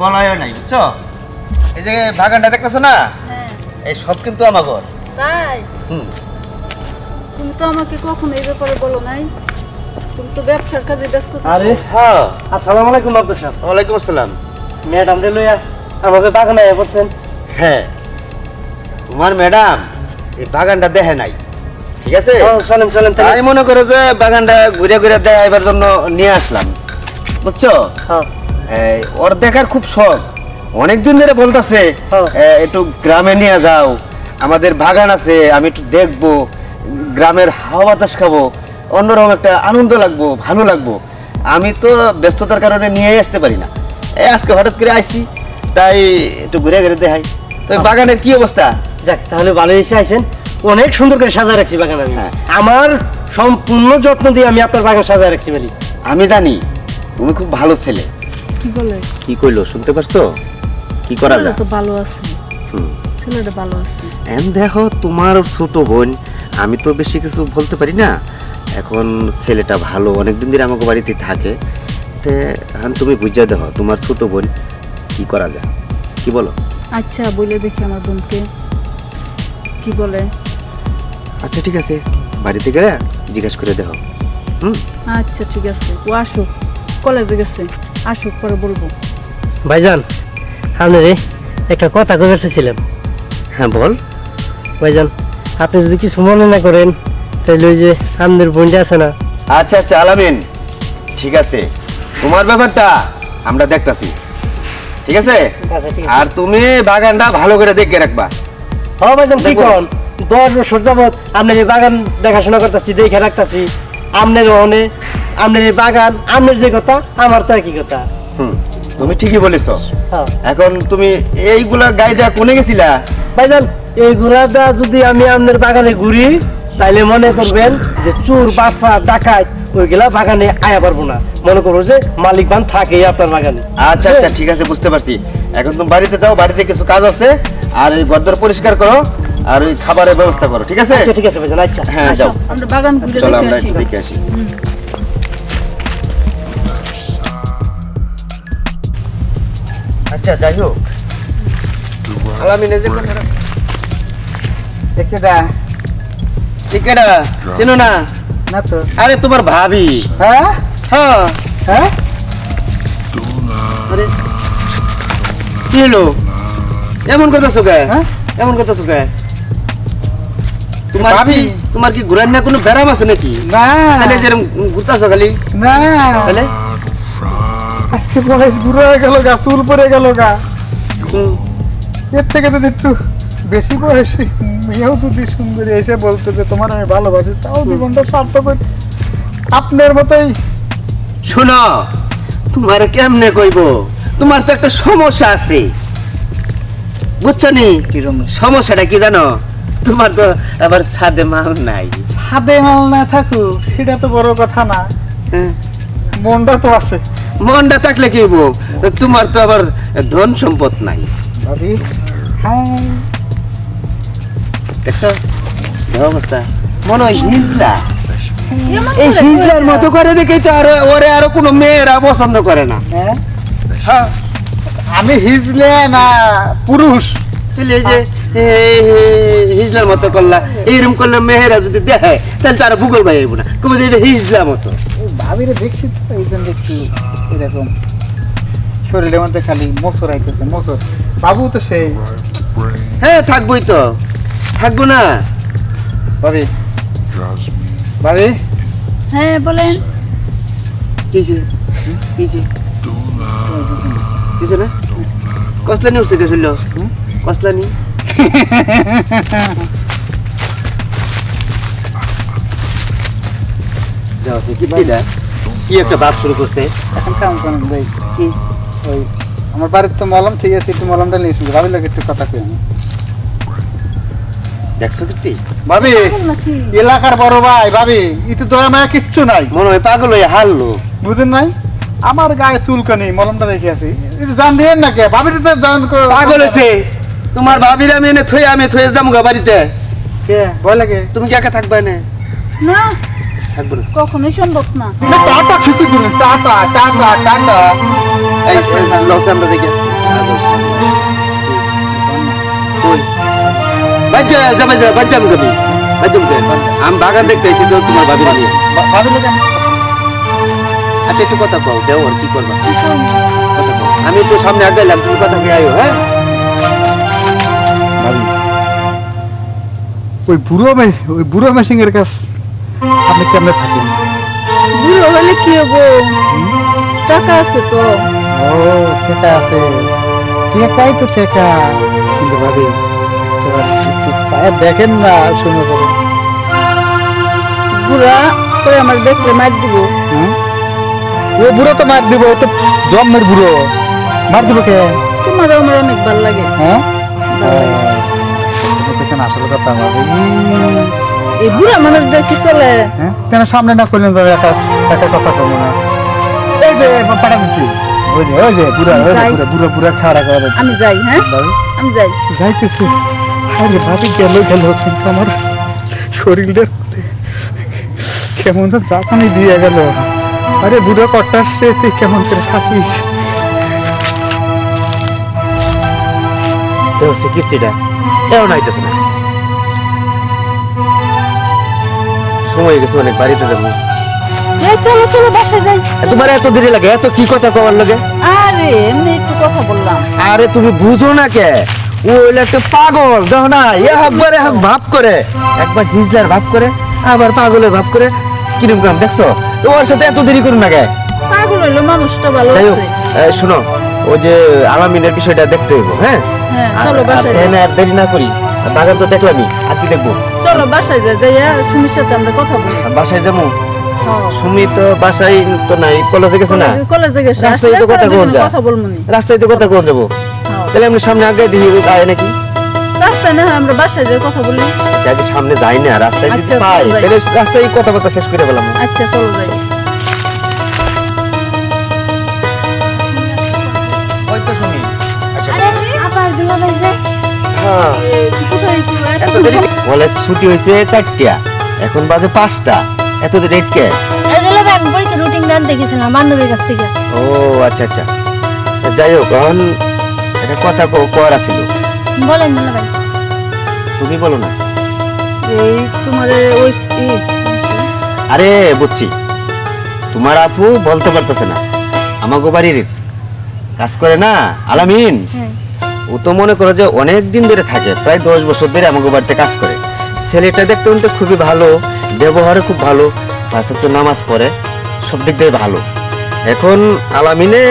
বলাইও নাই বুঝছো এই যে বাগানটা দেখতেছো না এই সব কিন্তু আমাগর তাই তুমি তো আমাকে কখনো এই ব্যাপারে বলো নাই তুমি তো ব্যবসার কাজে ব্যস্ত থাকো আরে হ্যাঁ আসসালামু আলাইকুম আব্দুল সাহেব ওয়ালাইকুম আসসালাম ম্যাডাম রে লইয়া আমাকে বাগানে আয়া পড়ছেন হ্যাঁ তোমার ম্যাডাম এই বাগানটা দেখে নাই ঠিক আছে চলেন চলেন আমি মনে করো যে বাগানটা ঘুরে ঘুরে দেখাইবার জন্য নিয়ে আসলাম বুঝছো ওর দেখার খুব শখ অনেকদিন ধরে বলতেছে একটু গ্রামে নিয়ে যাও আমাদের বাগান আছে আমি একটু দেখবো গ্রামের হাওয়া বাতাস খাবো অন্যরকম একটা আনন্দ লাগবো ভালো লাগবো আমি তো ব্যস্ততার কারণে নিয়ে আসতে পারি না আজকে হঠাৎ করে আইছি তাই একটু ঘুরে ঘুরে দেখাই তো বাগানের কি অবস্থা যাক তাহলে ভালো এসে আইছেন অনেক সুন্দর করে সাজা রাখছি বাগান আমি আমার সম্পূর্ণ যত্ন দিয়ে আমি আপনার বাগান সাজা রাখছি বলি আমি জানি তুমি খুব ভালো ছেলে কি বলে কি কইলো শুনতে পারছো কি করা যায় তো ভালো আছে ছেলেটা ভালো আছে দেখো তোমার ছোট বোন আমি তো বেশি কিছু বলতে পারি না এখন ছেলেটা ভালো অনেকদিন ধরে আমাকে বাড়িতে থাকে তে এখন তুমি বুঝিয়ে দেখো তোমার ছোট বোন কি করা যায় কি বলো আচ্ছা বলে দেখি আমার বোনকে কি বলে আচ্ছা ঠিক আছে বাড়িতে গেলে জিজ্ঞেস করে দেখো আচ্ছা ঠিক আছে ও আসুক কলেজে গেছে আসুক পরে বলবো ভাইজান আপনি রে একটা কথা কইছিলাম হ্যাঁ বল ভাইজান আপনি যদি কিছু মনে না করেন তাহলে ওই যে আমাদের বোনটা আছে না আচ্ছা আচ্ছা আলামিন ঠিক আছে তোমার ব্যাপারটা আমরা দেখতাছি ঠিক আছে আর তুমি বাগানটা ভালো করে দেখে রাখবা হ্যাঁ ভাইজান কি কোন 10 বছর যাবত আপনার এই বাগান দেখাশোনা করতেছি দেখে রাখতেছি আপনার ওখানে আপনার এই বাগান আপনার যে কথা আমার তো একই কথা তুমি ঠিকই বলেছো এখন তুমি এইগুলা গাই দেয়া কোনে গেছিলা ভাইজান এইগুলা যদি আমি আপনার বাগানে ঘুরি তাইলে মনে করবেন যে চোর বাটপা ডাকাত ওইগুলা বাগানে আয়া পারবো না মনে করবো যে মালিক বান থাকেই আপনার বাগানে আচ্ছা আচ্ছা ঠিক আছে বুঝতে পারছি এখন তুমি বাড়িতে যাও বাড়িতে কিছু কাজ আছে আর এই ঘরদর পরিষ্কার করো আর ওই খাবারের ব্যবস্থা করো ঠিক আছে আচ্ছা ঠিক আছে ভাইজান আচ্ছা হ্যাঁ যাও আমরা বাগান ঘুরে চলো আমরা একটু দেখে আসি আচ্ছা যাই হোক আলামিনের যে কথাটা দেখেটা টিকেটা চিনো না না তো আরে তোমার ভাবি হ্যাঁ হ্যাঁ হ্যাঁ আরে কি হলো এমন করতেছো কে এমন করতেছো কে তোমার ভাবি তোমার কি ঘুরার না কোনো ব্যারাম আছে নাকি না তাহলে যেরকম ঘুরতেছো খালি না তাহলে আজকে বয়স বুড়ো হয়ে গেল গা চুল পরে গেল গা এর থেকে যদি একটু বেশি বয়সী মেয়েও যদি সুন্দরী এসে বলতো যে তোমার আমি ভালোবাসি তাও জীবনটা সার্থক হইত আপনার মতোই শোনো তোমার কেমনে কইব তোমার তো একটা সমস্যা আছে বুঝছো নি সমস্যাটা কি জানো তোমার তো আবার ছাদে মাল নাই ছাদে মাল না থাকুক সেটা তো বড় কথা না মনটা তো আছে মনটা থাকলে কি হইব তোমার তো আবার ধন সম্পদ নাই ভাবি দেখছো অবস্থা মনে হয় হিজলা এই হিজলার মতো করে দেখেই তো আর ওরে আরো কোনো মেয়েরা পছন্দ করে না আমি হিজলে না পুরুষ এই যে হিজলার মতো করলা এইরকম করলে মেয়েরা যদি দেখে তাহলে তারা ভূগোল ভাই আইব না কবে যে এটা হিজলা মতো ভাবিরে দেখছি তো এই জন্য একটু এরকম শরীরের মধ্যে খালি মোচর আইতেছে মোচর বাবু তো সেই হ্যাঁ থাকবোই তো থাকবো না ভাবি ভাবি হ্যাঁ বলেন কিছু কিছু কিছু না কসলানি উঠছে কে শুনলো কসলানি কি একটা ভাব শুরু করছে এখন কাম করেন যাই কি ওই আমার বাড়ির তো মলম ঠিক আছে একটু মলমটা নিয়ে শুনবো ভাবি লাগে একটু কথা কই আমি দেখছো কীর্তি ভাবি এলাকার বড় ভাই ভাবি একটু দয়া মায়া কিচ্ছু নাই মনে হয় পাগল হয়ে হারলো বুঝেন নাই আমার গায়ে চুলকানি মলমটা রেখে আছি একটু জান দিয়েন না কে ভাবি তো জান পাগল হয়েছে তোমার ভাবির আমি এনে থয়ে যাবো বাড়িতে কে ভয় লাগে তুমি কি একা থাকবে না না থাকবো না। কখনোই সম্ভব না। টাটা খেতে দিলেন, টাটা টাটা টাটা। এই লস আমরা দেখে বাচ্চা যাবে যা বাচ্চা আমি কবি বাচ্চা আমি বাগান দেখতে এসেছি তো তোমার ভাবি নিয়ে। ভাবি লোক আচ্ছা একটু কথা কও দেও আর কি করবা কথা কও। আমি একটু সামনে আগাইলাম তুমি কথা কে আয়ো। হ্যাঁ ভাবি ওই বুড়ো মেশিনের কাছ আপনি কেমনে থাকেন? বুড়ো হলে কি হবো, টাকা আছে তো। ও টাকা আছে, টাকাই তো টাকা। কিন্তু ভাবি দেখেন না, শুনে বলেন বুড়া করে আমার দেখলে মার দিব। ও বুড়ো তো মার দিব, ও তো জন্মের বুড়ো, মার দিব কে? তোমার আমার অনেক ভালো লাগে। হ্যাঁ আসল কথা ভাবি, এই বুড়া মানুষ দেখি চলে। হ্যাঁ কেন সামনে না করলেন যাবে একটা কথা কম না। এই যে পাঠা দিচ্ছি, ওই যে বুড়া বুড়া বুড়া খাওয়া করে। আমি যাই। হ্যাঁ আমি যাই, যাইতেছি। আরে ভাবি গেল কিন্তু আমার শরীরের কেমন তো জাপানি দিয়ে গেল। আরে বুড়ো কটার তুই কেমন করে থাকিস? দেখছি কীর্তিটা এও নাইতেছে না, সময় গেছে অনেক, বাড়িতে যাবো। চলো চলো বাসায় যাই। তোমার এত দেরি লাগে, এত কি কথা কওয়ার লাগে? আরে এমনি একটু কথা বললাম। আরে তুমি বুঝো না কে, ও হইলো একটা পাগল, দেখো না একবার এক ভাব করে, একবার হিজলার ভাব করে, আবার পাগলের ভাব করে, কিরকম কাম দেখছো? তো ওর সাথে এত দেরি করুন না কে? পাগল হইলো, মানুষটা ভালো যাই হোক, আছে। শোনো ওই যে আলামিনের বিষয়টা দেখতে হইব। হ্যাঁ হ্যাঁ চলো বাসায় যাই। আর দেরি না করি, বাগান তো দেখলামই, আর কি দেখবো? চলো বাসায় যাই, যাইয়া সুমির সাথে আমরা কথা বলি। বাসায় যাবো? হ্যাঁ। সুমি তো বাসায় তো নাই, কলেজে গেছে না? কলেজে গেছে, রাস্তায় তো কথা কোন যা? কথা বলবো নি। রাস্তায় তো কথা কোন যাবো? তাহলে আমরা সামনে আগে দিই আয় নাকি? রাস্তায় না হয় আমরা বাসায় যাই কথা বলি। আচ্ছা আগে সামনে যাই না, রাস্তায় যদি আচ্ছা, পাই চলো যাই। তাহলে রাস্তায় কথাবার্তা শেষ করে ফেলাম। আচ্ছা চলো যাই। ওই তো সুমি। আরে আবার দুলাভাই যে হ্যাঁ তুই কোথায় ছিল? এত দেরি? কলেজ ছুটি হয়েছে 4টা, এখন বাজে 5টা, এত দেরি কে? আরে দুলাভাই আমি পরীক্ষা রুটিন গান দেখেছিলাম বান্ধবীর কাছ থেকে। ও আচ্ছা আচ্ছা, যাই হোক এখন একটা কথা কর আছিল। বলেন দুলাভাই। তুমি বলো না। এই তোমার ওই আরে বুঝছি, তোমার আপু বলতে পারতেছে না, আমাকে বাড়ির কাজ করে না আলামিন, হ্যাঁ ও তো মনে করো যে অনেক দিন ধরে থাকে, প্রায় 10 বছর ধরে আমাকে বাড়িতে কাজ করে। ছেলেটা দেখতে কিন্তু খুবই ভালো, ব্যবহারে খুব ভালো, পাঁচ ওয়াক্ত নামাজ পড়ে, সব দিক দিয়ে ভালো। এখন আলামিনে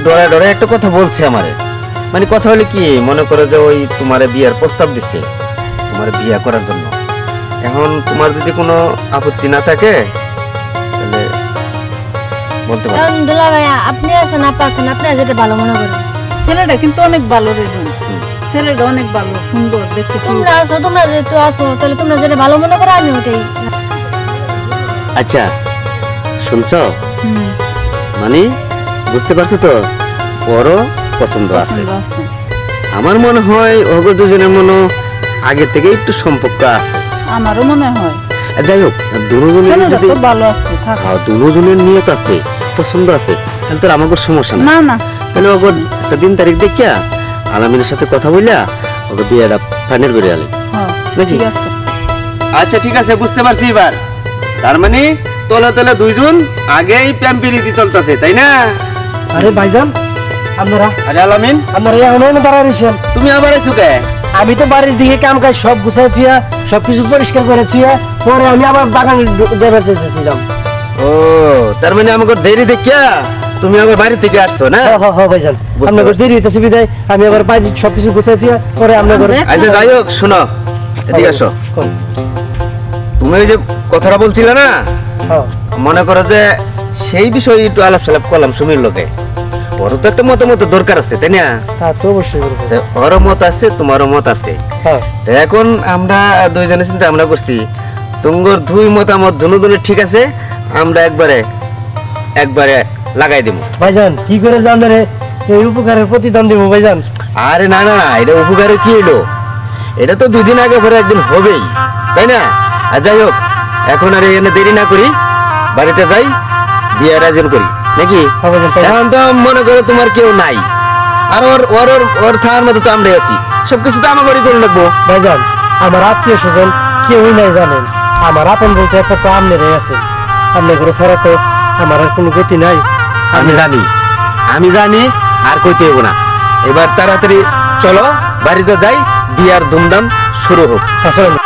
ডরে ডরে একটা কথা বলছে আমারে, মানে কথা হলে কি মনে করো যে ওই তোমার বিয়ার প্রস্তাব দিচ্ছে, তোমার বিয়া করার জন্য। এখন তোমার যদি কোনো আপত্তি না থাকে তাহলে বলতে পারো। কারণ দুলাভাই আপনি আছেন আপা আছেন, আপনারা যেটা ভালো মনে করেন। ছেলেটা কিন্তু অনেক ভালো রে বোন। ছেলেটা অনেক ভালো, সুন্দর দেখতে। তোমরা আছো, তোমরা যেহেতু আছো তাহলে তোমরা যেটা ভালো মনে করো আমি ওটাই। আচ্ছা শুনছো, মানে বুঝতে পারছো তো, ওরও পছন্দ আছে। আমার মনে হয় ওগো দুজনের মনে আগে থেকে একটু সম্পর্ক আছে, আমারও মনে হয়। যাই হোক দুজনের ছেলেটা যদি তো ভালো আছে, থাক। দুজনের নিয়ত আছে, পছন্দ আছে, তাহলে তো আমাকে সমস্যা না। না না তাহলে ওগো একটা দিন তারিখ দেখিয়া আলামিনের সাথে কথা বললা ওকে বিয়েটা ফাইনাল করে আলে হ্যাঁ নাকি? ঠিক আছে। আচ্ছা ঠিক আছে, বুঝতে পারছি এবার। তার মানে তলে তলে দুইজন আগেই প্রেম প্রীতি চলতেছে, তাই না? আরে ভাইজান আপনারা আরে আলামিন আপনারা এখনো দাঁড়ায় রয়েছেন। তুমি আবার আইছো কে? আমি তো বাড়ির দিকে কাম কাজ সব গুছাই থিয়া সবকিছু পরিষ্কার করে থিয়া পরে আমি আবার বাগানে যাবে চেয়েছিলাম। ও তার মানে আমাকে দেরি দেখিয়া তুমি আবার বাড়ি থেকে আসছো না? ভাইজান বুঝতে আপনার পারছি। দেরি হইতেছে বিদায় আমি আবার বাড়ি সবকিছু গুছাই থিয়া পরে আপনার আচ্ছা যাই হোক শোনো, এদিকে আসো। তুমি ওই যে কথাটা বলছিলে না, মনে করো যে সেই বিষয়ে একটু আলাপ সালাপ করলাম সুমির লোকে। ওরও তো একটা মতামত দরকার আছে, তাই না? তা তো অবশ্যই করবো। তো ওরও মত আছে, তোমারও মত আছে। হ্যাঁ তো এখন আমরা দুইজনে চিন্তা আমরা করছি, তোমার দুই মতামত দুজনের ঠিক আছে, আমরা একবারে লাগাই দেবো। ভাইজান কি করে জানবে রে এই উপকারের প্রতিদান দিব ভাইজান? আরে না না না, এটা উপকারে কি হলো, এটা তো 2 দিন আগে পরে একদিন হবেই, তাই না? আর যাই হোক এখন আর এখানে দেরি না করি, বাড়িতে যাই, বিয়ের আয়োজন করি নাকি? এখন তো মনে করো তোমার কেউ নাই, আর ওর ওর ওর ওর থাকার মতো তো আমরা আছি, সবকিছু তো আমাকে করে রাখবো। ভাইজান আমার আত্মীয় স্বজন কেউই নাই জানেন, আমার আপন বলতে একটা তো আপনারাই আছেন, আপনার ঘরে ছাড়া তো আমার আর কোনো গতি নাই। আমি জানি আর কইতে হইব না। এবার তাড়াতাড়ি চলো বাড়িতে যাই, বিয়ার ধুমধাম শুরু হোক। আসলে